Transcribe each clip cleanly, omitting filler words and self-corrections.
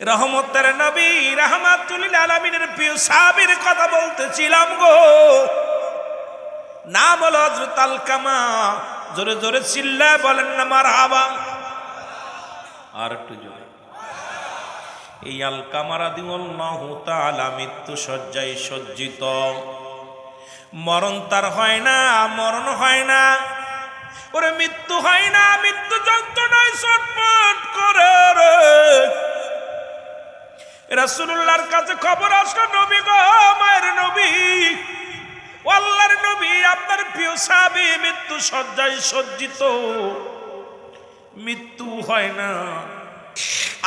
রহমতের নবী রাহমাতুল লিল আলামিনের প্রিয় সাহাবীর কথা বলতেছিলাম গো। নাম হলো হযরত আলকামা। জোরে জোরে চিল্লায় বলেন না মারহাবা। আর একটু জোরে। এই আলকামা রাদিয়াল্লাহু তাআলা মৃত্যু শয্যায় সজ্জিত। মরণ তার হয় না, মরণ হয় না, ওরে মৃত্যু হয় না, মৃত্যু যন্ত্রণায় ছটফট করে রে। রাসূলুল্লাহর কাছে খবর আসলো, নবী গো, মায়ের নবী, আল্লাহর নবী, আপনার প্রিয় সাহাবী মৃত্যু শয্যায় সজ্জিত, মৃত্যু হয় না।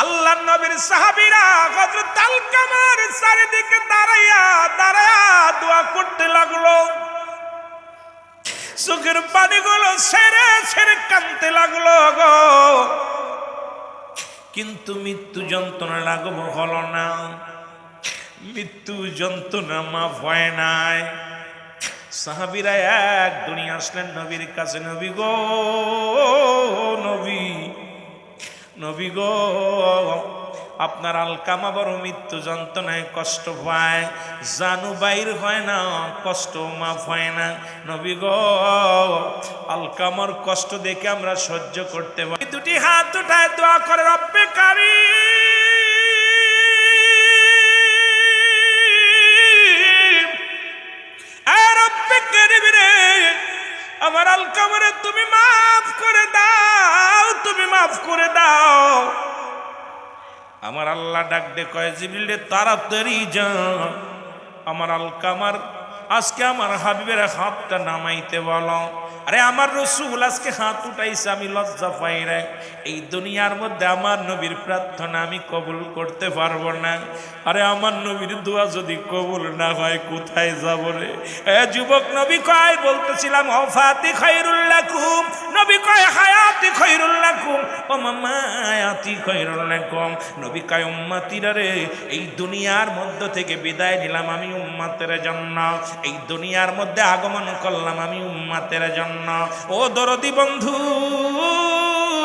আল্লাহর নবীর সাহাবীরা হযরত আলকামার চারিদিকে দাঁড়াইয়া দাঁড়াইয়া দোয়া করতে লাগলো। চোখের পানিগুলো ছেড়ে ছেড়ে কাঁদতে লাগলো গো। কিন্তু মৃত্যু যন্ত্রণা লাঘব হলো না, মৃত্যু যন্ত্রণা মাফ হয় নাই। সাহাবীরা এক দুনিয়া আসলেন নবীর কাছে, নবী গো, নবী, নবী গো, আপনার আলকামা বড় মৃত্যু যন্ত্রণায় কষ্ট পায়, জানু বাইর হয় না, কষ্ট মাফ হয় না। নবী গো, আলকামার কষ্ট দেখে আমরা সহ্য করতে পারি। দুটি হাত উঠায় দোয়া করে, রব্বে কারীম, এ রব্বে কারীম রে, আমার আলকামারে তুমি মাফ করে দাও, তুমি মাফ করে দাও। আমার আল্লাহ ডাক দে কয়, জিবরিল রে, তাড়াতাড়ি যা, আমার আলকামার আজকে আমার হাবিবের হাতটা নামাইতে বলো। আরে আমার রাসূল আজকে হাত উঠাইছে, আমি লজ্জা পাই রে। এই দুনিয়ার মধ্যে আমার নবীর প্রার্থনা আমি কবুল করতে পারবো না। আরে আমার নবীর দোয়া যদি কবুল না হয় কোথায় যাব রে? এ যুবক, নবী কয়, বলতেছিলাম ওয়াফাতি খায়রুল লাকুম, নবী কয় হায়াতি খায়রুল লাকুম, ও মামায়াতি খায়রুল লাকুম। নবী কয় উম্মতিরা রে, এই দুনিয়ার মধ্য থেকে বিদায় নিলাম আমি উম্মতের জন্য, এই দুনিয়ার মধ্যে আগমন করলাম আমি উম্মতের জন্য। ও দরদি বন্ধু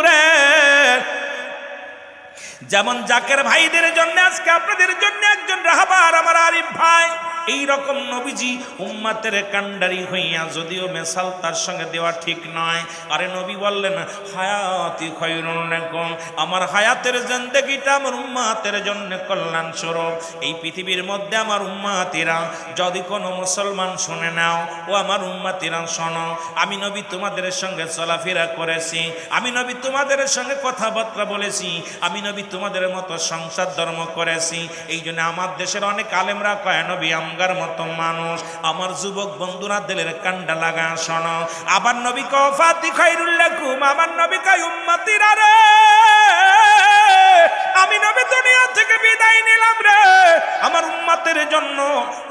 রে, যেমন জাকের ভাইদের জন্য আজকে আপনাদের জন্য একজন রাহবার আমার আরিফ ভাই, এই রকম নবীজি উম্মতের কান্ডারি হইয়া, যদিও মেসাল তার সঙ্গে দেওয়া ঠিক নয়। আরে নবী বললেন হায়াতি খায়রুল লাকুম, আমার হায়াতের জিন্দেগিটা আমার উম্মতের জন্য কল্যাণ স্বরূপ। এই পৃথিবীর মধ্যে আমার উম্মতিরা যদি কোনো মুসলমান শুনে নাও, ও আমার উম্মতিরা শোনো, আমি নবী তোমাদের সঙ্গে চলাফেরা করেছি, আমি নবী তোমাদের সঙ্গে কথাবার্তা বলেছি, আমি নবী তোমাদের মতো সংসার ধর্ম করেছি। এই জন্য আমার দেশের অনেক আলেমরা কয় নবী আমগার মতো মানুষ। আমার যুবক বন্ধুরা দিলের কান্ডা লাগা শোনো, আবার নবী কয় ওয়াফাতি খায়রুল লাকুম, আমার নবী কয় উম্মতিরা রে, আমি নবী দুনিয়া থেকে বিদায় নিলাম রে আমার উম্মতের জন্য।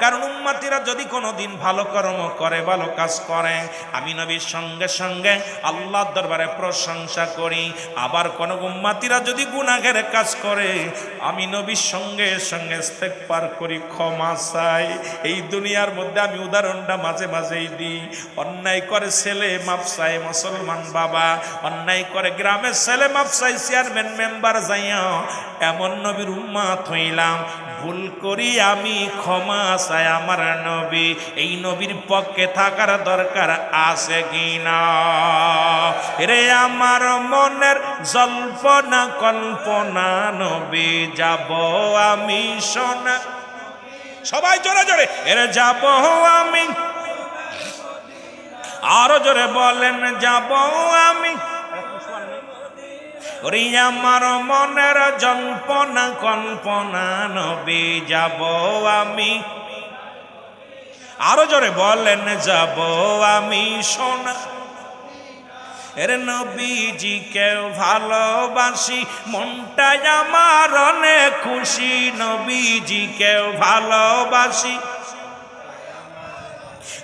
কারণ উম্মতিরা যদি কোনোদিন ভালো কর্ম করে, ভালো কাজ করে, আমি নবীর সঙ্গে সঙ্গে আল্লাহর দরবারে প্রশংসা করি। আবার কোন উম্মতিরা যদি গুনাহের কাজ করে, আমি নবীর সঙ্গে সঙ্গে ইস্তেগফার করি, ক্ষমা চাই। এই দুনিয়ার মধ্যে আমি উদাহরণটা মাঝে মাঝেই দিই। অন্যায় করে ছেলে মাপ চাই মুসলমান বাবা, অন্যায় করে গ্রামের ছেলে মাপ চাই চেয়ারম্যান মেম্বার যাইয়া, এমন নবীর উম্মত হইলাম। ভুল করি আমি, ক্ষমা চাই আমার নবী। এই নবীর পক্ষে থাকার দরকার আছে কিনা রে? আমার মনের জল্পনা কল্পনা, নবী যাব আমি সোনা, সবাই জোরে জোরে এরে যাব আমি, আরো জোরে বলেন যাব আমি। ওরে আমার মনের জল্পনা কল্পনা, নবী যাব আমি, আরো জোরে বলেন যাব আমি সোনা। এর নবীজিকে ভালোবাসি, মনটা আমার অনেক খুশি, নবীজিকে ভালোবাসি।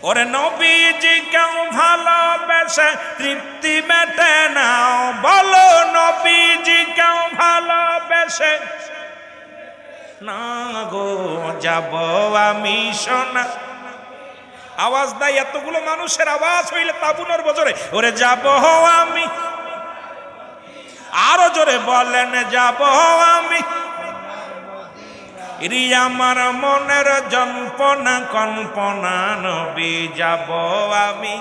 ওরে নবীজিকে ভালোবেসে তৃপ্তি মেটে নাও, বলো নবীজিকে ভালোবেসে না গো যাব আমি সোনা। আওয়াজ নাই, এতগুলো মানুষের আওয়াজ হইলে তাবুনের বজরে ওরে যাব আমি, আরো জোরে বলেন যাব আমি। এরি আমার মনের জল্পনা কল্পনা নবী যাব আমি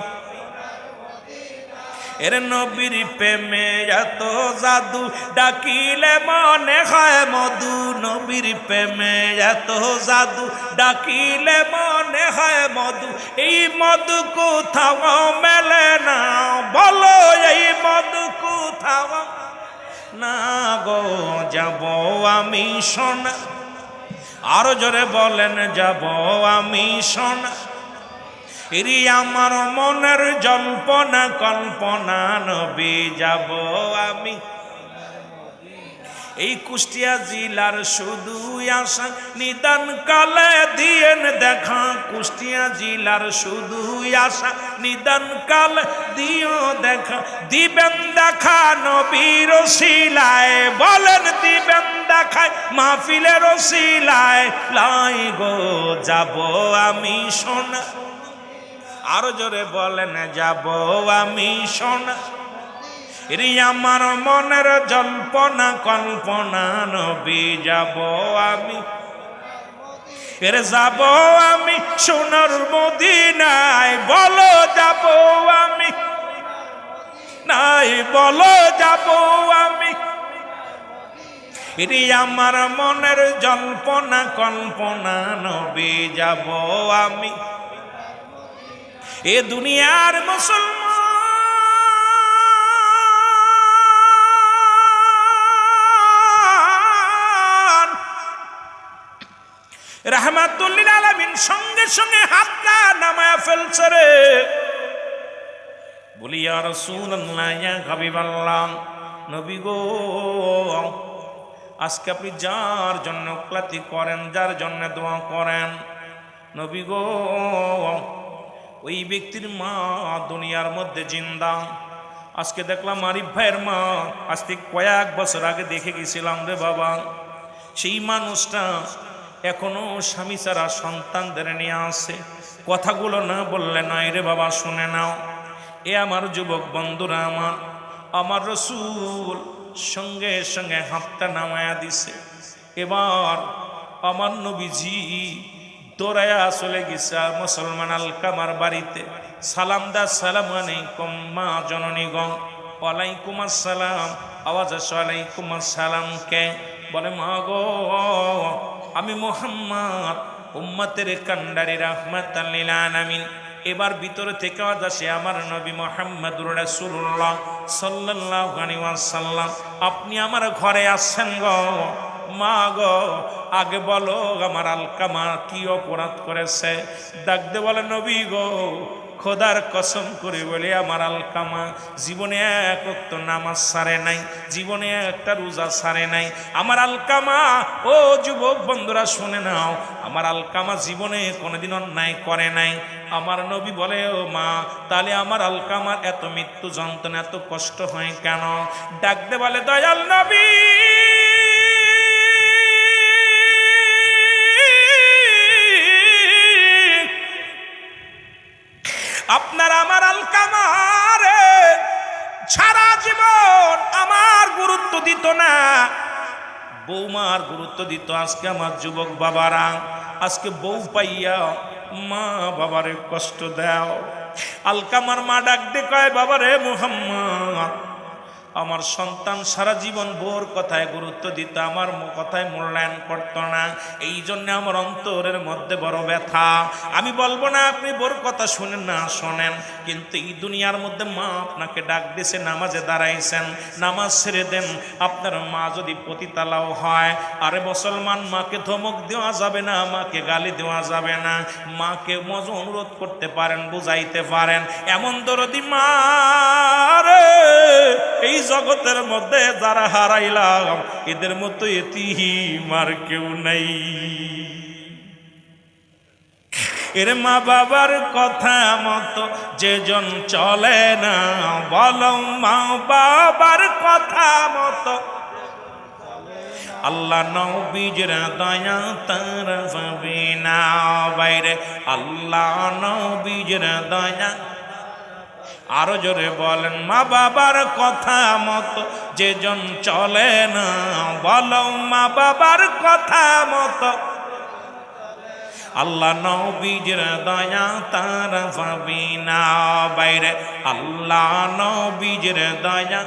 এর নবীর প্রেমে এত জাদু ডাকিলে মনে হয় মধু নবীর প্রেমে এত জাদু ডাকিলে মনে হয় মধু এই মধু কোথাও মেলে না বলো এই মধু কোথাও না গো যাব আমি সোনা আরো জোরে বলেন যাব আমি সোনা এরি আমার মনের জল্পনা কল্পনা নবী যাব আমি এই কুষ্টিয়া জেলার শুধু আশা নিদান কালে দিয়েন দেখা কুষ্টিয়া জেলার শুধু আশা নিদান কালে দিও দেখা দিবেন দেখা নবীর ওসিলায় বলেন দিবেন দেখায় মাহফিলের ওসিলায় লাই গো যাব আমি সোনা আরো জোরে বলেন যাব আমি সোনা এরি আমার মনের জল্পনা কল্পনা নবী যাব আমি এর যাব আমি সোনার মদিনায় বলো যাব আমি নাই বলো যাব আমি এরি আমার মনের জল্পনা কল্পনা নবী যাব আমি এ দুনিয়ার মুসলমান রাহমাতুল লিল আলামিন সঙ্গে সঙ্গে হাতটা নামায়া ফেলছে রে বলি ইয়া রাসূলুল্লাহ ইয়া হাবিবাল্লাহ নবী গো আজকে আপনি যার জন্য ক্লাতি করেন যার জন্য দোয়া করেন নবী গো ওই ব্যক্তির মা দুনিয়ার মধ্যে জিন্দা আজকে দেখলাম আরিফ ভাইয়ের মা আজ থেকে কয়েক বছর আগে দেখে গেছিলাম রে বাবা সেই মানুষটা এখনো স্বামী ছাড়া সন্তানদের নিয়ে আসে কথাগুলো না বললে নয় রে বাবা শুনে নাও এ আমার যুবক বন্ধুরা আমার রাসূল সঙ্গে সঙ্গে হাতটা নামায়া দিছে এবার আমার নবীজি দৌড়ায়া চলে গেছে মুসলমান আলকামার বাড়িতে সালাম দা সালাম আলাইকুম মা জননী গো ওয়ালাইকুম আসসালাম আওয়াজ আসে ওয়ালাইকুম আসসালাম কে বলে মা গো আমি মুহাম্মদ উম্মতের কান্ডারি রাহমাতাল লিল আলামিন এবার ভিতরে থেকে আওয়াজ আসে আমার নবী মুহাম্মদুর রাসূলুল্লাহ সাল্লাল্লাহু আলাইহি ওয়াসাল্লাম আপনি আমার ঘরে আসছেন গো মা গো আগে বলো আমার আলকামা কি অপরাধ করেছে ডাকতে বলে নবী গো খোদার কসম করে বলে আমার আলকামা জীবনে এক ওয়াক্ত নামাজ ছাড়ে নাই জীবনে একটা রোজা ছাড়ে নাই আমার আলকামা ও যুবক বন্ধুরা শুনে নাও আমার আলকামা জীবনে কোনোদিন অন্যায় করে নাই আমার নবী বলে ও মা তাহলে আমার আলকামার এত মৃত্যু যন্ত্রণা এত কষ্ট হয় কেন ডাকতে বলে দয়াল নবী আপনার আমার আলকামারে সারা জীবন আমার গুরুত্ব দিত না বৌমার গুরুত্ব দিত আজকে আমার যুবক বাবারা আজকে বউ পাইয়া মা বাবারে কষ্ট দাও আলকামার মা ডাক দে কয় বাবারে মুহাম্মদ আমার সন্তান সারা জীবন বোর কথায় গুরুত্ব দিত আমার কথায় মূল্যায়ন করতো না এই জন্য আমার অন্তরের মধ্যে বড় ব্যথা আমি বলবো না আপনি বোর কথা শুনেন না শোনেন কিন্তু এই দুনিয়ার মধ্যে মা আপনাকে ডাক দিয়েছে নামাজে দাঁড়াইছেন নামাজ ছেড়ে দেন আপনার মা যদি পতিতালাও হয় আরে মুসলমান মাকে ধমক দেওয়া যাবে না মাকে গালি দেওয়া যাবে না মাকে মজ অনুরোধ করতে পারেন বুঝাইতে পারেন এমন দরদি মা রে এই জগতের মধ্যে যারা হারাইলাম এদের মতো এতিম আর কেউ নাই এর মা বাবার কথা মতো যেজন চলে না বলো মা বাবার কথা মতো আল্লাহ নবীর দয়া তার পাবে না বাইরে আল্লাহ নবীর দয়া আরো জোরে বলেন, মা বাবার কথা মতো যেজন চলে না, বলো মা বাবার কথা মতো আল্লাহ নবীর দয়া তার পাবি না। বাইরে আল্লাহ নবীর দয়া,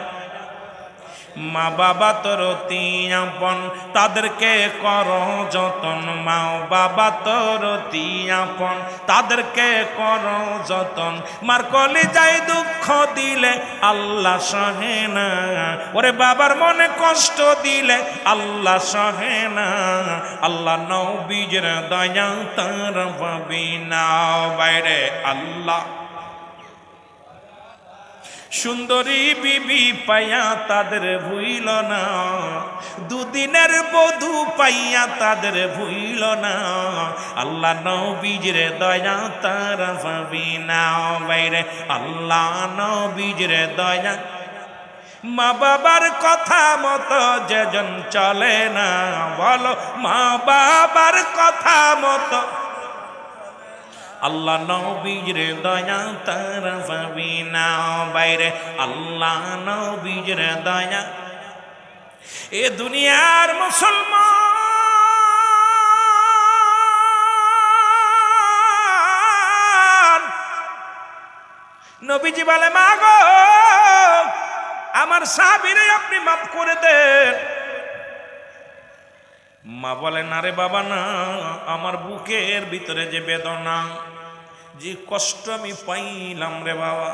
মা বাবা তোর অতি আপন, তাদেরকে করো যতন। মা বাবা তোর অতি আপন, তাদেরকে করো যতন। মার কলিজায় দুঃখ দিলে আল্লাহ সহে না, ওরে বাবার মনে কষ্ট দিলে আল্লাহ সহে না। আল্লাহ নবীর দয়া তার পাবি না। বাইরে আল্লাহ সুন্দরী বিবি পাইয়া তাদের ভুইল না, দুদিনের বধূ পাইয়া তাদের ভুইল না। আল্লাহ নবীর দয়া তার পাবি না। বাইরে আল্লাহ নবীর দয়া, মা বাবার কথা মতো যেজন চলে না, বলো মা বাবার কথা মতো আল্লাহ নবীর দয়া তার পাবি না। বাইরে আল্লাহ নবীর দয়া। এ দুনিয়ার মুসলমান, নবীজি বলে মা গো আমার সাহাবীরে আপনি মাফ করে দেন। মা বলে না রে বাবা না, আমার বুকের ভিতরে যে বেদনা, যে কষ্ট আমি পাইলাম রে বাবা,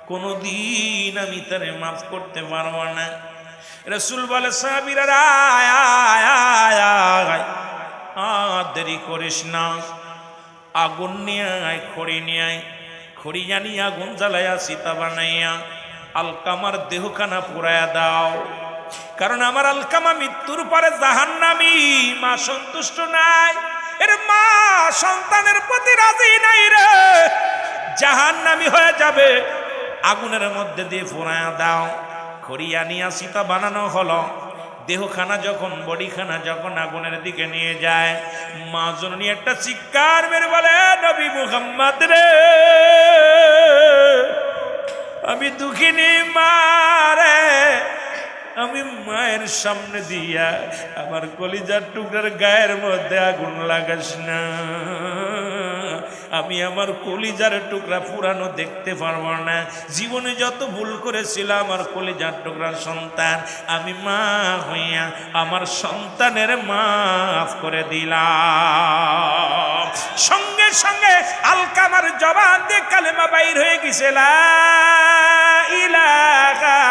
কোনদিন আমি তারে মাফ করতে পারবো না। রাসূল বলে সাহাবীরা আয়, দেরি করিস না, আগুন নিয়ে আয়, খড়ি নিয়ে আয়। খড়ি জানি আগুন জ্বালাইয়া সীতা বানাইয়া আলকামার দেহখানা পুরাইয়া দাও, কারণ আমার আলকামা মৃত্যুর পরে জাহান্নামী। মা সন্তুষ্ট নাই, এর মা সন্তানের প্রতি রাজি নাই রে, জাহান্নামী হয়ে যাবে, আগুনের মধ্যে দিয়ে পুরাইয়া দাও। খড়িয়া নিয়া সীতা বানানো হলো। দেহখানা যখন, বডিখানা যখন আগুনের দিকে নিয়ে যায়, মা জননী একটা চিৎকার মেরে বলে নবী মুহাম্মদ রে, আমি দুঃখিনী মা রে, আমি মায়ের সামনে দিয়া আমার কলিজার টুকরার গায়ের মধ্যে আগুন লাগাস না, আমি আমার কলিজার টুকরা পুরানো দেখতে পারবো না। জীবনে যত ভুল করেছিল আমার কলিজার টুকরার সন্তান, আমি মা হইয়া আমার সন্তানের মাফ করে দিলাম। সঙ্গে সঙ্গে আলকামার জবান দিয়ে কালেমা বাইর হয়ে গেছে, লা ইলাহা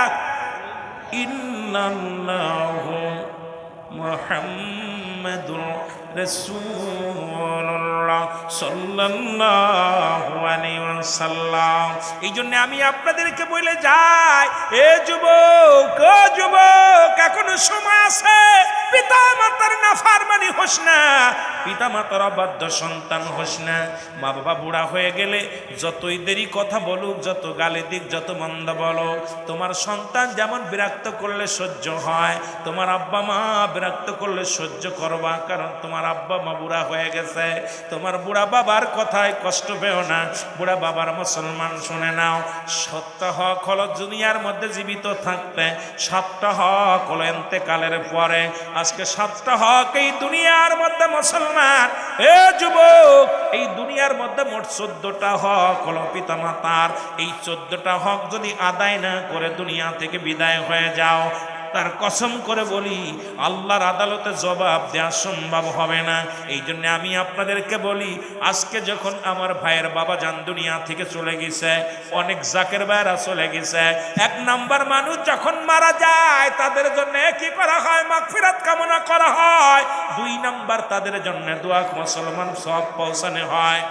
ইল্লাল্লাহু মুহাম্মাদুর রাসূলুল্লাহ সাল্লাল্লাহু আলাইহি ওয়াসাল্লাম। এই জন্য আমি আপনাদেরকে বলে যাই, এ যুবক, ও যুবক, এখনো সময় আছে। পিতা মাতার নাফরমানি হোস না, পিতা মাতার অবাধ্য সন্তান হোস না। মা বাবা বুড়া হয়ে গেলে যতই দেরি কথা বলুক, যত গালি দিক, যত মন্দ বলো, তোমার সন্তান যেমন বিরক্ত করলে সহ্য হয়, তোমার আব্বা মা বিরক্ত করলে সহ্য করবা, কারণ তোমার আব্বা মা বুড়া হয়ে গেছে। তোমার বুড়া বাবার কথায় কষ্ট পেও না, বুড়া বাবার মুসলমান শুনে নাও, সত্য হক হলো দুনিয়ার মধ্যে জীবিত থাকতে, সাতটা হক হলো ইন্তেকালের পরে। আজকে সাতটা হক এই দুনিয়ার মধ্যে মুসলমান, এ যুবক, এই দুনিয়ার মধ্যে মোট 14টা হক হলো পিতা মাতার। এই 14টা হক যদি আদায় না করে দুনিয়া থেকে বিদায় হয়ে যাও, তার কসম করে বলি আল্লাহর আদালতে জবাব দেওয়া সম্ভব হবে না। এই জন্য আমি আপনাদেরকে বলি, আজকে যখন আমার ভাইয়ের বাবা জান দুনিয়া থেকে চলে গেছে, অনেক জাকের ভাইয়েরা চলে গেছে, 1 নাম্বার মানুষ যখন মারা যায় তাদের জন্য কি করা হয়? মাগফিরাত কামনা করা হয়। 2 নাম্বার তাদের জন্য দোয়া মুসলমান সব পৌঁছানো হয়।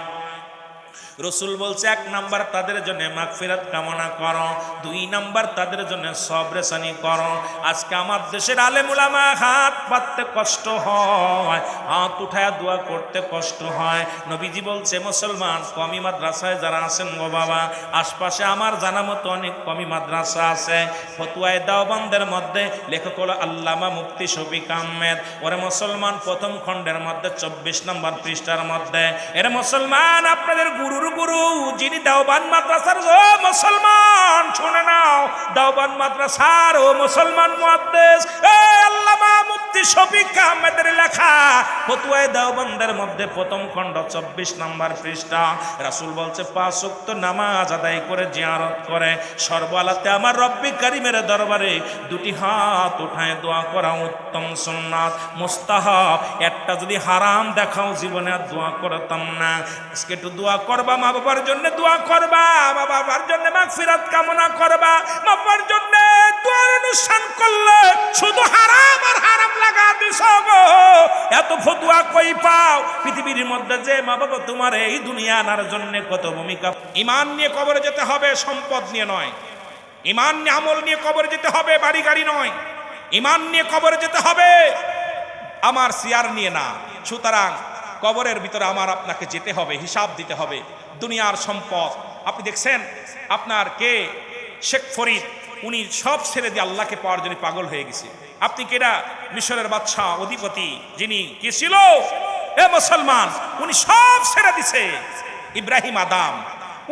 রসুল বলছে 1 নাম্বার তাদের জন্য মাগফিরাত কামনা করো, 2 নাম্বার তাদের জন্য সবরেসানি করো। আজকে আমার দেশের আলেম উলামা হাত পাততে কষ্ট হয়, হাত উঠায় দোয়া করতে কষ্ট হয়। নবীজি বলছে মুসলমান কমি মাদ্রাসায় যারা আছেন গো বাবা, আশপাশে আমার জানা মতো অনেক কমি মাদ্রাসা আছে। ফতুয়ায়ে দেওবন্দের মধ্যে লেখক হলো আল্লামা মুফতি শফিক আহমেদ। ওরে মুসলমান প্রথম খণ্ডের মধ্যে 24 নম্বর পৃষ্ঠার মধ্যে, এর মুসলমান আপনাদের গুরুর গুরু যিনি দেওবান মাদ্রাসার, ও মুসলমান শুনে নাও, দেওবান মাদ্রাসার ও মুসলমান মুহাদ্দিস আল্লামা মুফতি শফিক আহমেদের লেখা ফতোয়ায়ে দেওবন্দের মধ্যে প্রথম খণ্ড 24 নম্বর পৃষ্ঠা। রাসূল বলছে 5 ওয়াক্ত নামাজ আদায় করে জিয়ারত করে সর্বআলাতে আমার রব্বি কারীমের দরবারে দুটি হাত উঠায় দোয়া করা উত্তম সুন্নাত, মুস্তাহাব। একটা যদি হারাম দেখাও জীবনে আর দোয়া করতাম না। আজকে একটু দোয়া করবা, মা বাবার জন্য দোয়া করবা, মা বাবার জন্য মাগফিরাত কামনা করবা। মা বাবার জন্য দোয়ার অনুষ্ঠান করলে শুধু হারাম আর হারাম লাগা দিছ গো। এত ফতোয়া কই পাও? পৃথিবীর মধ্যে যে মা বাবা তোমার এই দুনিয়া আনার জন্য কত ভূমিকা। ঈমান নিয়ে কবরে যেতে হবে, সম্পদ নিয়ে নয়। ঈমান নিয়ে আমল নিয়ে কবরে যেতে হবে, বাড়ি গাড়ি নয়। ঈমান নিয়ে কবরে যেতে হবে, আমার সিয়ার নিয়ে না। সুতরাং কবরের ভিতরে আমার আপনাকে যেতে হবে, হিসাব দিতে হবে। দুনিয়ার সম্পদ আপনি দেখছেন, আপনার কে শেখ ফরিদ, উনি সব ছেড়ে দিয়ে আল্লাহকে পাওয়ার জন্য পাগল হয়ে গেছে। আপনি কেডা? মিশরের বাদশাহ অধিপতি যিনি কে ছিল? এ মুসলমান, উনি সব ছেড়ে দিছে। ইব্রাহিম আদম,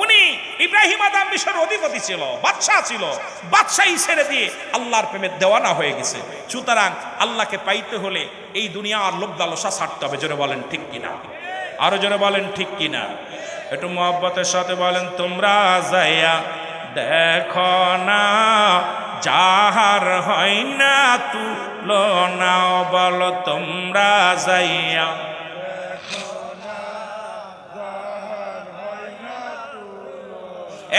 উনি ইব্রাহিম আদম মিশর অধিপতি ছিল, বাদশাহ ছিল, বাদশাহী ছেড়ে দিয়ে আল্লাহর প্রেমে দেওয়ানা হয়ে গেছে। সুতরাং আল্লাহকে পাইতে হলে এই দুনিয়ার লোভ লালসা ছাড়তে হবে। জোরে বলেন ঠিক কিনা? আরো জোরে বলেন ঠিক কিনা? একটু মহব্বতের সাথে বলেন, তোমরা যাইয়া দেখো না যাহার হয় না তুলনা, বলো তোমরা যাইয়া।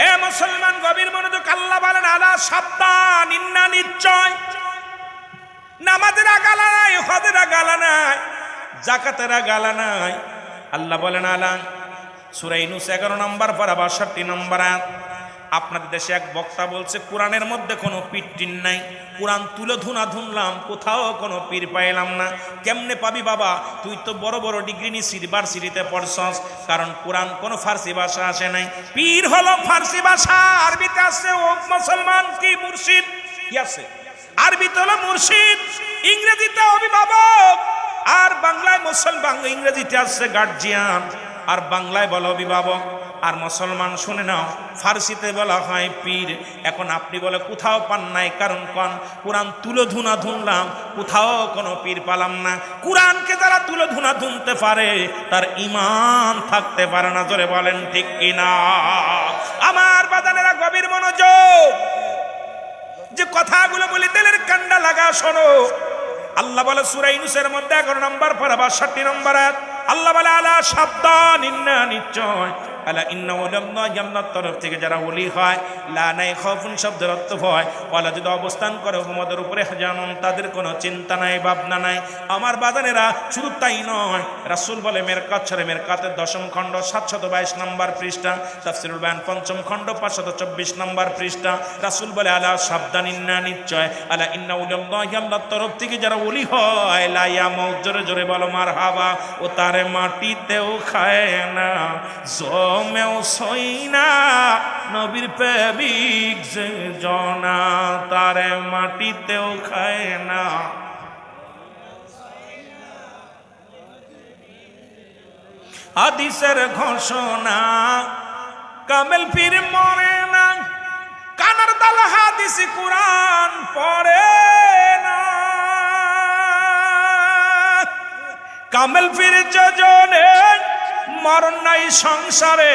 এ মুসলমান গভীর মনোযোগ, আল্লাহ বলেন আলা সাবধান, ইন্না নিশ্চয়। নামাজের গালা নাই, হজের গালা নাই, যাকাতের গালা নাই। আল্লাহ বলেন আলা। সূরা ইউনূস 11 নম্বর পারা 62 নম্বর আয়াত। আপনাদের দেশে এক বক্তা বলছে কোরআনের মধ্যে কোনো পীর নাই। কোরআন তুলে ধুনলাম, কোথাও কোনো পীর পাইলাম না। কেমনে পাবি বাবা? তুই তো বড় বড় ডিগ্রি নিয়ে ইউনিভার্সিটিতে পড়ছস। কারণ কোরআন কোনো ফার্সি ভাষা আসে নাই। পীর হলো ফার্সি ভাষা, আরবিতে আছে ও মুসলমান কি মুর্শিদ কি আছে, আরবিতে হলো মুর্শিদ, ইংরেজিতে অভিভাবক, আর বাংলায় মুসলমান, ইংরেজিতে আছে গার্জিয়ান, আর বাংলায় বলো অভিভাবক। আর মুসলমান শুনে নাও, ফার্সিতে বলা হয় পীর। এখন আপনি বলে কোথাও পান নাই, কারণ কোন কোরআন তুলে ধুনলাম, কোথাও কোনো পীর পালাম না। কোরআনকে যারা তুলে ধুনতে পারে তার ঈমান থাকতে পারে না। জোরে বলেন ঠিক কিনা? আমার বাদানেরা গভীর মনোযোগ, যে কথাগুলো বলি দিলের কান্ডা লাগা শোনো। আল্লাহ বলে সূরা ইউনূসের মধ্যে 11 নম্বর পারা 62 নম্বর আয়াত। আল্লাহ বলে আলা সাবধান, ইন্না নিশ্চয়, আলা ইন্না ওয়াল্লাহ, জান্নাত তরফ থেকে যারা ওলি হয়, লা নাই খাউফুন শব্দের অর্থ হয় ওয়ালা, যদি অবস্থান করে হুকুমতের উপরে জানুন, তাদের কোনো চিন্তা নাই, ভাবনা নাই। আমার বাজানেরা শুধু তাই নয়, রাসূল বলে মেরকাত ছড়ে, মেরকাতের 10ম খণ্ড 722 নম্বর পৃষ্ঠা, তাফসীরুল বায়ান 5ম খণ্ড 524 নম্বর পৃষ্ঠা। রাসূল বলে আলা সাবধান, ইন্না নিশ্চয়, আলা ইন্না ওয়াল্লাহ, জান্নাত তরফ থেকে যারা ওলি হয়, লা ইয়ামুত, জোরে জোরে বলো মারহাবা, ও তারে মাটিতেও খায় না, জমেও সই না, নবীর প্রেমিক যে জনা, তারে মাটিতেও খায় না। হাদিসের ঘোষণা, কামেল পীর মরে না, কানার দাল হাদিস কুরআন পড়ে না। কামেল পীর যোজনে মরণ নাই সংসারে,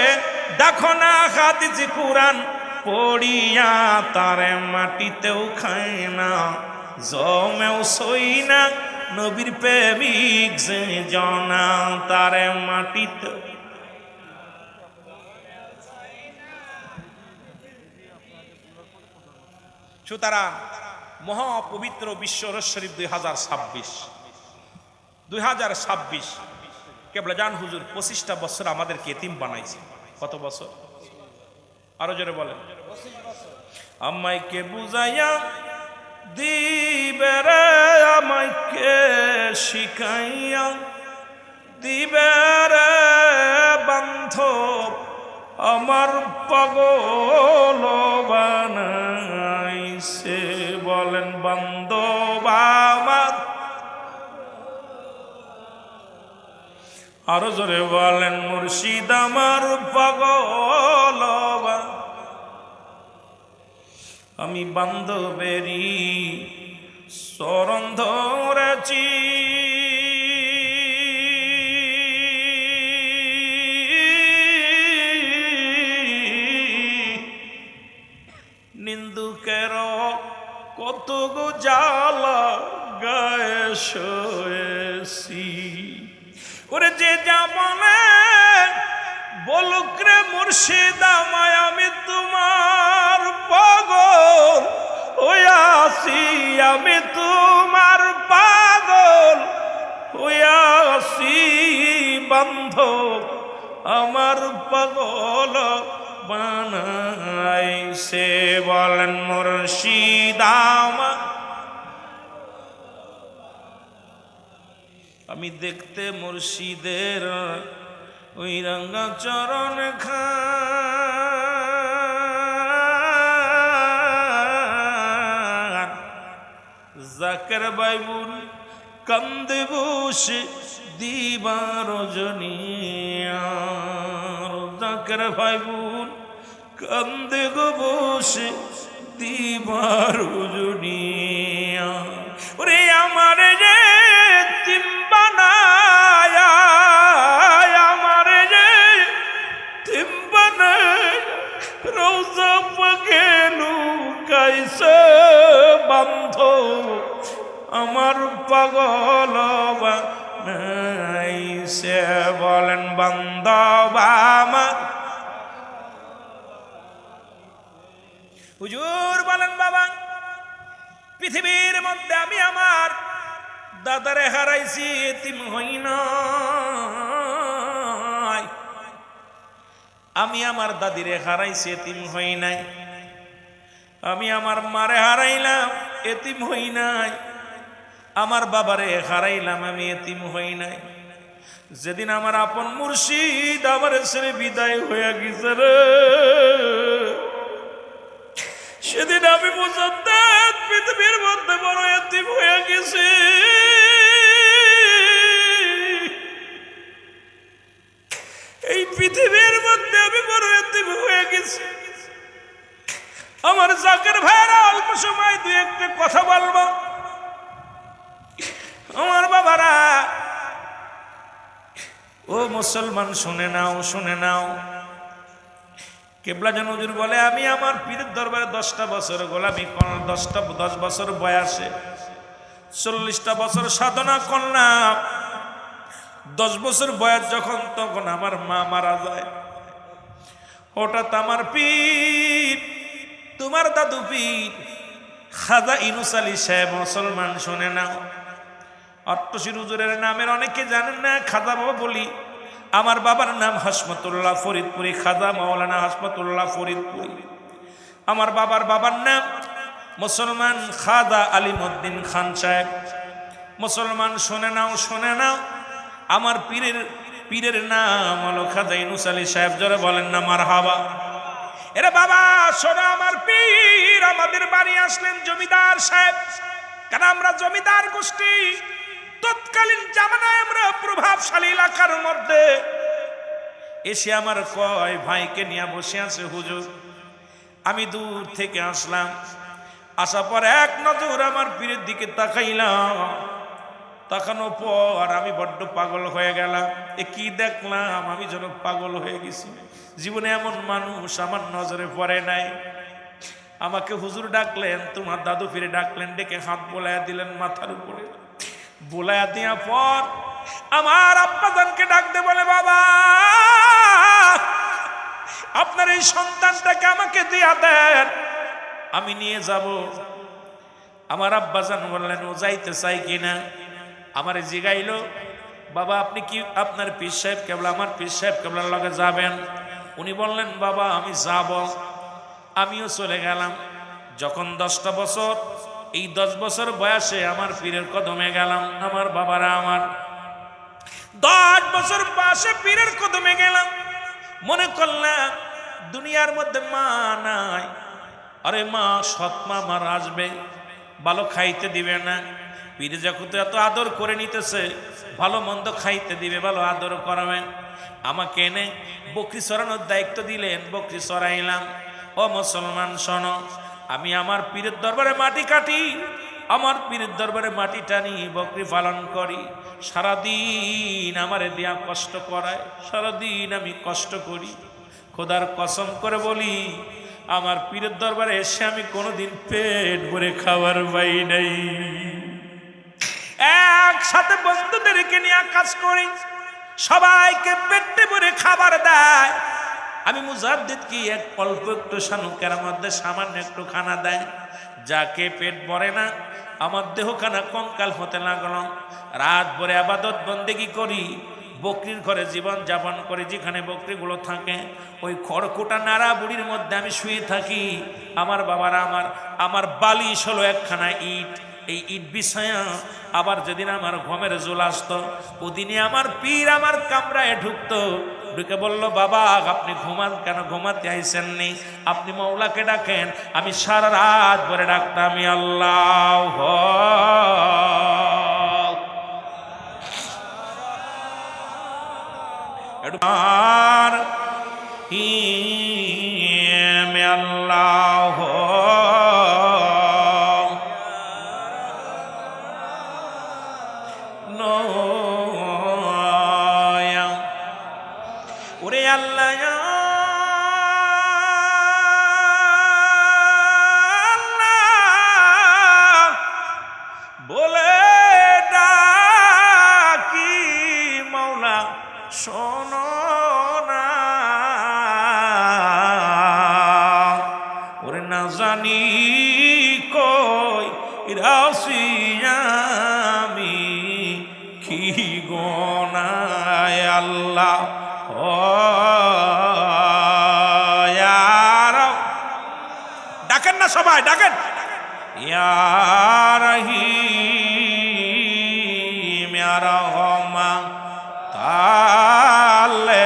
দেখো না হাদিস কুরআন পড়িয়া, তারে মাটিতেও খায় না, জমেও সই না, নবীর প্রেমিক যে জনা, তারে মাটিতে। সুতরাং মহাপবিত্র বিশ্ব শরীফ 2026 কেবলাজান হুজুর 25টা বছর আমাদেরকে এতিম বানাইছে। কত বছর? আরো জোরে বলেন। আমাইকে বুঝাইয়া দিবে রে, আমাইকে শিখাইয়া দিবে রে বান্ধব, আমার পাগল বানাইছে। বলেন বান্ধব আমার, আরো জোরে বলেন মুর্শিদ আমার পাগল, আমি বান্ধবেরি শরণ ধরেছি। নিন্দুকের কত গো জ্বালা গায়ে সয়েছি। ওরে যে যা বলে বলুক রে মুর্শিদ আমায়, আমি তোমার পাগল হইয়াছি, আমি তোমার পাগল হইয়াছি। বান্ধব আমার পাগল বানাইছে, বলেন মুর্শিদ আমার। আমি দেখতে মুর্শিদের ওই রঙা চরণ খান, জাকের বাইবুল কান্দে বসে দিবা রজনী, জাকের বাইবুল কান্দে গো বসে দিবা রজনী। ওরে আমার রে তিম্বানায়, আমার রে তিম্বানায় রোজা পাকে লুকাইছে বান্ধ, আমার পাগল বানাইছে, বলেন বান্ধব আমার। হুজুর বলেন বাবা, পৃথিবীর মধ্যে আমি আমার দাদারে হারাইছি, এতিম হই নাই। আমি আমার দাদিরে হারাইছি, এতিম হই নাই। আমি আমার মারে হারাইলাম, এতিম হই নাই। আমার বাবারে হারাইলাম, আমি এতিম হই নাই। যেদিন আমার আপন মুর্শিদ আমার ছেড়ে বিদায় হয়ে গেছে রে, সেদিন আমি মুজাদ্দেদ পৃথিবীর মধ্যে বড় এতিম হয়ে গেছি। এই পৃথিবীর মধ্যে আমি বড় এতিম হয়ে গেছি। আমার জাকের ভাইরা অল্প সময় দুই একটা কথা বলবো। আমার বাবারা, ও মুসলমান শুনে নাও, শুনে নাও। কেবলা যেন হুজুর বলে, আমি আমার পীরের দরবারে 10টা বছর গোলামি করলাম, 10 বছর বয়সে 40টা বছর সাধনা করলাম। 10 বছর বয়স যখন, তখন আমার মা মারা যায়। হঠাৎ আমার পীর, তোমার দাদু পীর খাজা ইউনূস আলী সাহেব, মুসলমান শুনে নাও, অট্টশির হুজুরের নামের অনেকে জানেন না, খাজা বাবা বলি। আমার বাবার নাম হাসমতুল্লাহ ফরিদপুরি, খাজা মাওলানা হাসমতুল্লাহ ফরিদপুরি। আমার বাবার নাম মুসলমান খাজা আলিমউদ্দিন খান সাহেব। মুসলমান শুনে নাও, শুনে নাও। আমার পীরের নাম হলো খাজা ইউনূস আলী সাহেব। জোরে বলেন না মারহাবা। এরে বাবা শোনো, আমার পীর আমাদের বাড়ি আসলেন জমিদার সাহেব, কারণ আমরা জমিদার গোষ্ঠী। তৎকালীন জামানায় আমরা প্রভাবশালী এলাকার মধ্যে। এসে আমার কয় ভাইকে নিয়ে বসে আছে হুজুর। আমি দূর থেকে আসলাম, আসার পর এক নজর আমার পীরের দিকে তাকাইলাম। তাকানোর পর আমি বড্ড পাগল হয়ে গেলাম। এ কি দেখলাম, আমি যেন পাগল হয়ে গেছি। জীবনে এমন মানুষ আমার নজরে পড়ে নাই। আমাকে হুজুর ডাকলেন, তোমার দাদু পীরে ডাকলেন, ডেকে হাত বোলায়া দিলেন মাথার উপরে। বোলায়া দেওয়ার পর আমার আব্বাজানকে ডাক দে, বলে বাবা আপনার এই সন্তানটাকে আমাকে দিয়া দেন, আমি নিয়ে যাব। আমার আব্বাজান বললেন ও যাইতে চাই কিনা। আমারে জিগাইলো, বাবা আপনি কি আপনার পীর সাহেব কেবলা, আমার পীর সাহেব কেবলার লগে যাবেন? উনি বললেন বাবা আমি যাব। আমিও চলে গেলাম। যখন 10টা বছর, এই 10 বছর বয়সে আমার পীরের কদমে গেলাম। আমার বাবারা, আমার 10 বছর বয়সে পীরের কদমে গেলাম। মনে করলাম দুনিয়ার মধ্যে মা নাই। আরে মা, সৎ মা আমার আসবে, ভালো খাইতে দিবে না, পীর যখন এত আদর করে নিতেছে, ভালো মন্দ খাইতে দিবে, ভালো আদর করাবেন। আমাকে এনে বকরি চড়ানোর দায়িত্ব দিলেন, বকরি চড়াইলাম। ও মুসলমান শোনো, আমি আমার পীরের দরবারে মাটি কাটি, আমার পীরের দরবারে মাটি টানি, বকরি পালন করি। সারাদিন আমারে দিয়া কষ্ট করায়, সারাদিন আমি কষ্ট করি। খোদার কসম করে বলি, আমার পীরের দরবারে এসে আমি কোনোদিন পেট ভরে খাবার পাই নাই। একসাথে বন্ধুদেরকে নিয়ে কাজ করি, সবাইকে পেটে ভরে খাবার দেয়। আমি মুজাদ্দিদ কি এক অল্প একটু শানুকের মধ্যে সামান্য একটু খানা দেয়, যাকে পেট ভরে না, আমার দেহখানা কঙ্কাল হতে লাগলো। রাত ভরে আবাদত বন্দেগি করি, বকরির ঘরে জীবন যাপন করে, যেখানে বকরিগুলো থাকে ওই খড়কুটা নাড়া বুড়ির মধ্যে আমি শুয়ে থাকি। আমার বাবারা আমার বালিশ হলো একখানা ইট, এই ইট বিছায়া। আবার যেদিন আমার ঘুমের জোল আসতো, ওদিনে আমার পীর আমার কামরায় ঢুকতো, ঢুকে বলল, বাবা আপনি ঘুমান কেন? ঘুমাতে আইসেন নি? আপনি মৌলাকে ডাকেন। আমি সারা রাত ভরে ডাকতাম, আল্লাহ আল্লাহ ওরে আল্লাহ বলে ডাকি, মৌলা শোনো না। ওরে না জানি কই রাসিয়ামি কি গোনায় আল্লাহ ডাকেন না, সবাই ডাকেন, ইয়া রহিম ইয়া রহমান তাআলা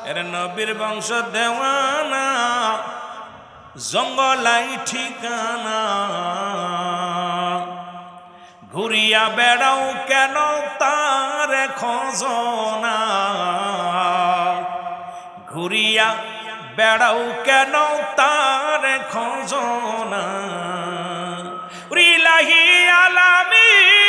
এর নবীর বংশ দেওয়ানা, জঙ্গলাই ঠিকানা। ঘুরিয়া বেড়াও কেন তার খোঁজনা, ঘুরিয়া বেড়াও কেন তার খোঁজনা। ইলাহি আলামিন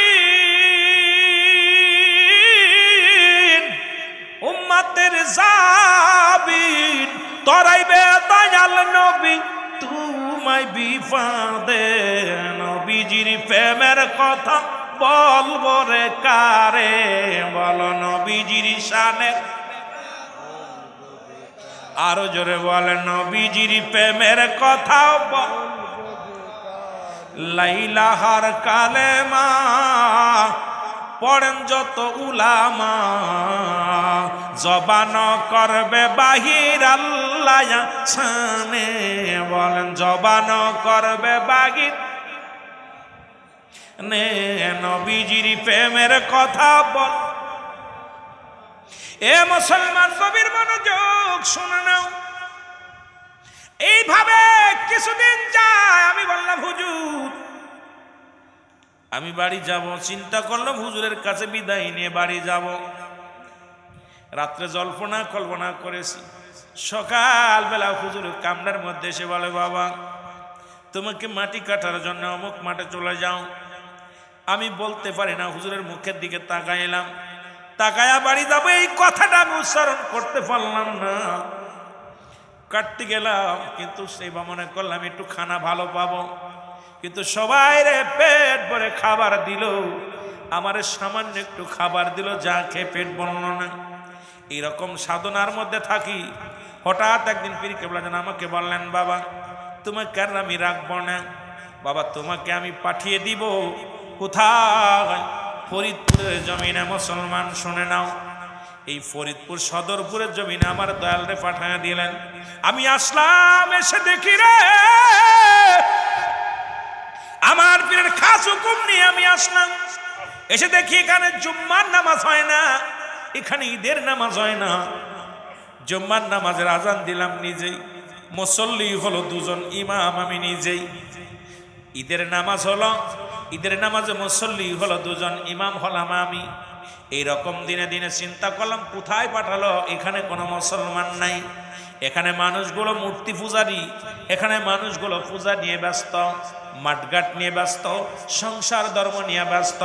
উম্মতের জাবিন, তরাইবে দয়াল নবী তোমায় বিপদে। নবীজির প্রেমের কথা বলবো রে কারে, বলো নবীজির শানে আরো জোরে বলে, নবীজির প্রেমের কথা বল। লাইলাহার কালেমা পড়েন যত উলামা, জবান করবে বাহির আল্লাহ ছানে, বলেন জবান করবে বাহির নে, নবীজির প্রেমের কথা বল। এ মুসলমান নবীর মনোযোগ শুনে নাও। এইভাবে কিছুদিন যায়, আমি বললাম হুজুর আমি বাড়ি যাব। চিন্তা করলাম হুজুরের কাছে বিদায় নিয়ে বাড়ি যাব। রাত্রে জল্পনা কল্পনা করেছি, সকালবেলা হুজুরের কামরার মধ্যে এসে বলে, বাবা তোমাকে মাটি কাটার জন্য অমুক মাঠে চলে যাও। আমি বলতে পারি না, হুজুরের মুখের দিকে তাকাইলাম, তাকায়া বাড়ি যাবো এই কথাটা আমি উচ্চারণ করতে পারলাম না। কাটতে গেলাম, কিন্তু সেই মনে করলাম একটু খানা ভালো পাবো, কিন্তু সবাই রে পেট ভরে খাবার দিল, আমারে সামান্য একটু খাবার দিল, যা খেয়ে পেট ভরল না। এইরকম সাধনার মধ্যে থাকি। হঠাৎ একদিন পীর কেবলা যেন আমাকে বললেন, বাবা তোমাকে আর আমি রাখবো না, বাবা তোমাকে আমি পাঠিয়ে দিব। কোথায়? ফরিদপুরের জমিনে। মুসলমান শুনে নাও, এই ফরিদপুর সদরপুরের জমিনে আমার দয়াল রে পাঠিয়ে দিলেন। আমি আসলাম, এসে দেখি রে আমার পীরের খাস হুকুম নিয়ে আমি আসলাম। এসে দেখি এখানে জুম্মার নামাজ হয় না, এখানে ঈদের নামাজ হয় না। জুম্মার নামাজের আজান দিলাম নিজেই, মুসল্লি হলো দুজন, ইমাম আমি নিজেই। ঈদের নামাজ হলো, ঈদের নামাজে মুসল্লি হলো দুজন, ইমাম হলাম আমি। এইরকম দিনে দিনে চিন্তা করলাম কোথায় পাঠালো, এখানে কোনো মুসলমান নাই, এখানে মানুষগুলো মূর্তি পূজারি, এখানে মানুষগুলো পূজা নিয়ে ব্যস্ত, মাঠঘাট নিয়ে ব্যস্ত, সংসার ধর্ম নিয়ে ব্যস্ত,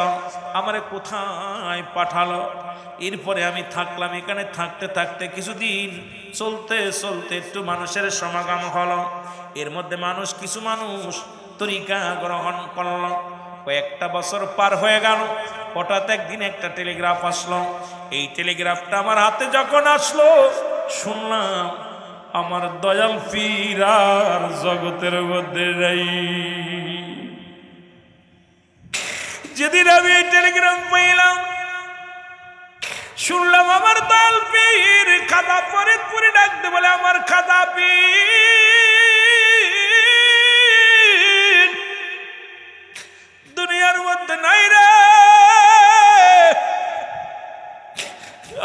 আমারে কোথায় পাঠালো। এরপরে আমি থাকলাম এখানে, থাকতে থাকতে কিছুদিন চলতে চলতে একটু মানুষের সমাগম হলো। এর মধ্যে মানুষ, কিছু মানুষ তরিকা গ্রহণ করলো। কয়েকটা বছর পার হয়ে গেল, হঠাৎ একদিন একটা টেলিগ্রাফ আসলো। এই টেলিগ্রাফটা আমার হাতে যখন আসলো, শুনলাম আমার দয়াল পীর আর জগতের মধ্যে নাই। যেদিন আমি এই টেলিগ্রাম পাইলাম, শুনলাম আমার দয়াল পীর খাজা ফরিদপুরে ডাকতে বলে, আমার খাজা পীর দুনিয়ার মধ্যে নাই রে।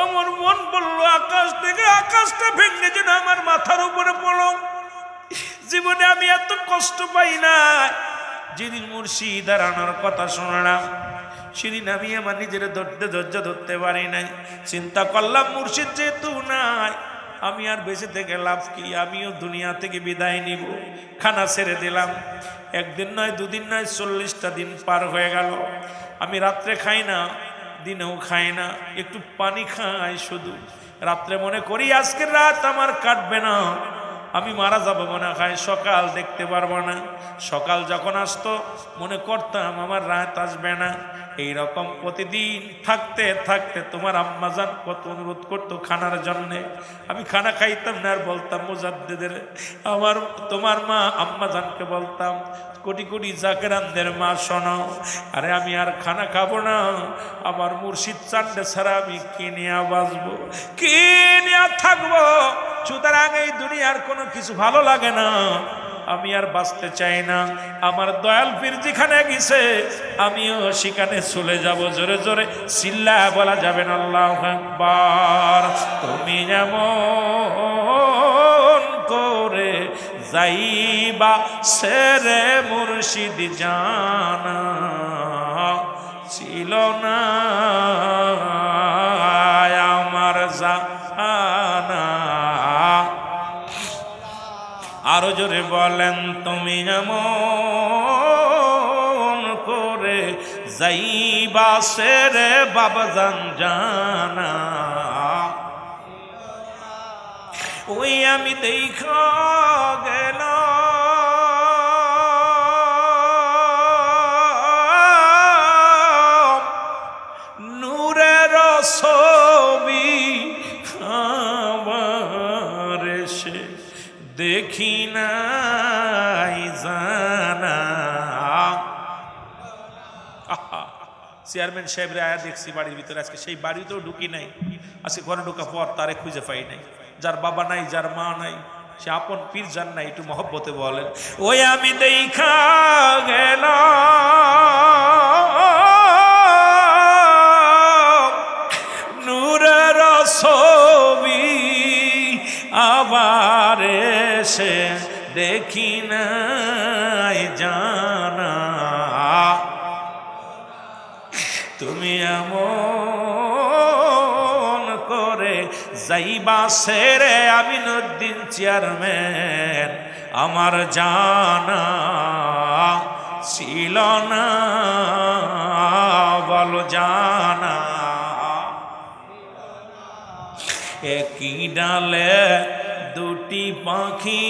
আমার মন বললো আকাশ থেকে আকাশটা ভেঙে যেন আমার মাথার উপরে পড়ল। জীবনে আমি এত কষ্ট পাই না। যেদিন মুর্শিদ হারানোর কথা শুনলাম, সেদিন আমি আমার নিজের ধৈর্য ধরতে পারি নাই। চিন্তা করলাম মুর্শিদ যেহেতু নাই, আমি আর বেঁচে থেকে লাভ কি, আমিও দুনিয়া থেকে বিদায় নিব। খানা ছেড়ে দিলাম। একদিন নয়, দুদিন নয়, 40টা দিন পার হয়ে গেল। আমি রাত্রে খাই না, দিনেও খাই না, একটু পানি খাই শুধু। রাত্রে মনে করি আজকের রাত আমার কাটবে না, আমি মারা যাবো মনে হয়, সকাল দেখতে পারবো না। সকাল যখন আসতো মনে করতাম আমার রাত আসবে না। এইরকম প্রতিদিন থাকতে থাকতে তোমার আম্মাজান কত অনুরোধ করতো খানার জন্যে, আমি খানা খাইতাম না। আর বলতাম মুজাদ্দিদের, আমার তোমার মা আম্মাজানকে বলতাম, কোটি কোটি জাকেরানদের মা শোনো, আরে আমি আর খানা খাবো না, আমার মুর্শিদ চান্ডে ছাড়া আমি কি নিয়ে বাঁচবো, কি নিয়ে থাকবো। সুতরাং এই দুনিয়ার কোনো কিছু ভালো লাগে না, আমি আর বাঁচতে চাই না। আমার দয়াল পীর যেখানে গেছে আমিও সেখানে চলে যাব। জোরে জোরে চিল্লা বলা যাবে না আল্লাহু আকবার। তুমি যেমন করে যাইবা সেরে মুর্শিদ জানা ছিল না আমার জানা। আরো জোরে বলেন, তুমি যেমন করে যাইবা সেরে বাবাজান জানা, ওই আমি দেখা গেল নূরের ছবি আমার সে দেখি নাই জানা। চেয়ারম্যান সাহেবের আয়া দেখছি বাড়ির ভিতরে, আজকে সেই বাড়িতেও ঢুকি নাই। আজকে ঘরে ঢোকা পর তারে খুঁজে পাই নাই। যার বাবা নাই, যার মা নাই, সে আপন পীর জান নাই, একটু মহব্বতে বলেন, ওই আমি দেখা গেল নূরের ছবি আবার এসে দেখি নাই জানা। তুমি এমন করে যাইবা সেরে আমিনুদ্দিন চেয়ারম্যান আমার জানা ছিল না, বলো জানা। একই ডালে দুটি পাখি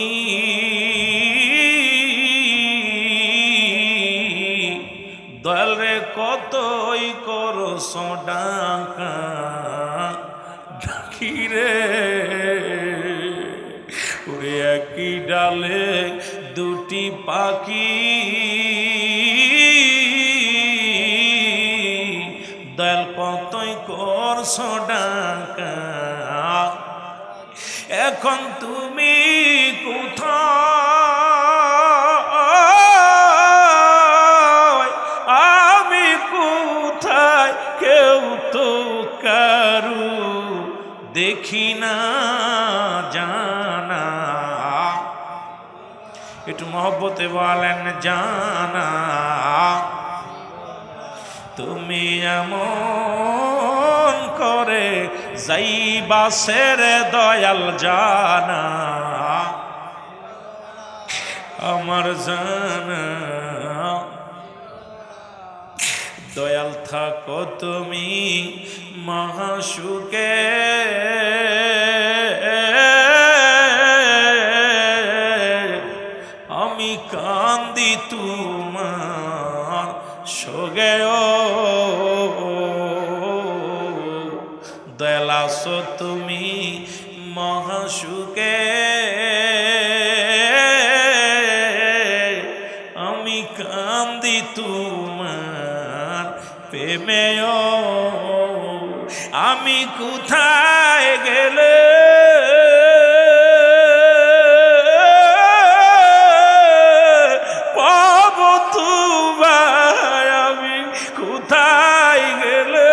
দয়াল রে কতই করছ ডাকা ডাকি রে, ওরে একই ডালে দুটি পাখি দয়াল কতই করছ ডাকা। এখন তুমি কোথায়, আমি কোথায়, কেউ তো কারু একটু মহব্বতে বলেন জানা তুমি এমন করে যাইবা সেরে দয়াল জানা আমার জানা দয়াল থাকো তুমি মহাসুখে আমি কান্দি তোমার সোগে দয়াল আসো তুমি মহাসুখে আমি কান্দি তোমার প্রেমেয় আমি কোথায় গেলে পাবো তোমায় আমি কোথায় গেলে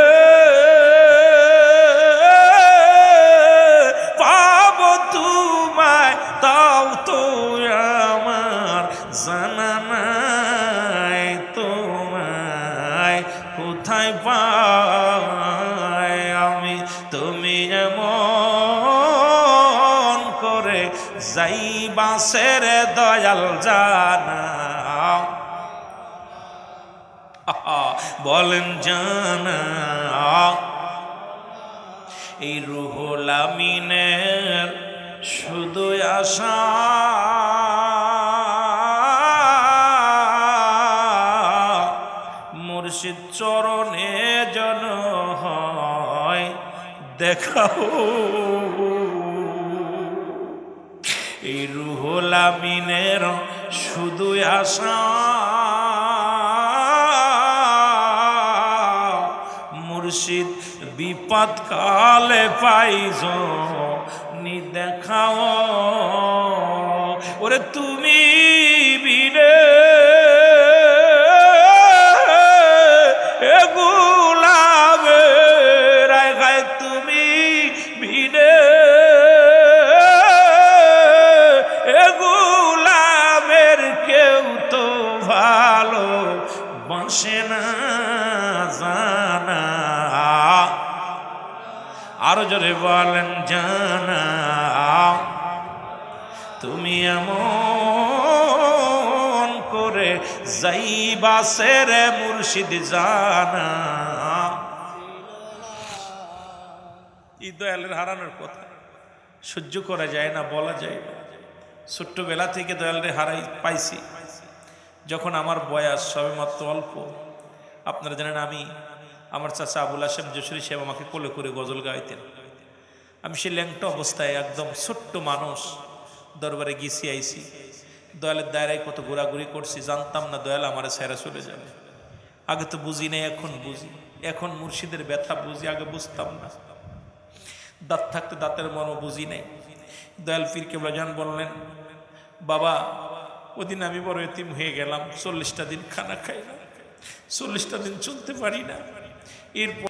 পাবো তোমায় তাও তো আমার জানা নাই তোমায় কোথায় পাই আমি তুমি এমন করে যাইবা সেরে দয়াল জানা বলেন জানা এই রুহুল আমিনের শুধু আশা মুর্শিদ চরণে যেন হয় দেখাও এই রুহুল আমিনের শুধু আশা মুর্শিদ বিপদ কালে পাইজ নি দেখাও ওরে তুমি বিনে গোলামের গায়ে তুমি বিনে গোলামের কেউ তো ভালো বাসে না জানা আরো জোরে বলেন জানা তুমি এমন করে যাইবা সেরে মুর্শিদ জানা এই দয়ালের হারানোর কথা সহ্য করা যায় না বলা যায় না ছোট্টবেলা থেকে দয়ালের হারাই পাইছি যখন আমার বয়স সবে মাত্র অল্প আপনারা জানেন আমি আমার চাচা আবুল হাশেম যশোরী সাহেব আমাকে কোলে করে গজল গাইতেন আমি সেই ল্যাংটা অবস্থায় একদম ছোট্ট মানুষ দরবারে গেছি আইছি দয়ালের দায়রায় কত ঘোরাঘুরি করছি জানতাম না দয়াল আমার ছেড়ে চলে যাবে আগে তো বুঝি নাই এখন বুঝি এখন মুর্শিদের ব্যথা বুঝি আগে বুঝতাম না দাঁত থাকতে দাঁতের মর্ম বুঝি নাই দয়াল পীর কেবলা জান বললেন বাবা ওদিন আমি বড় এতিম হয়ে গেলাম 40টা দিন খানা খাই না 40টা দিন চলতে পারি না এরপর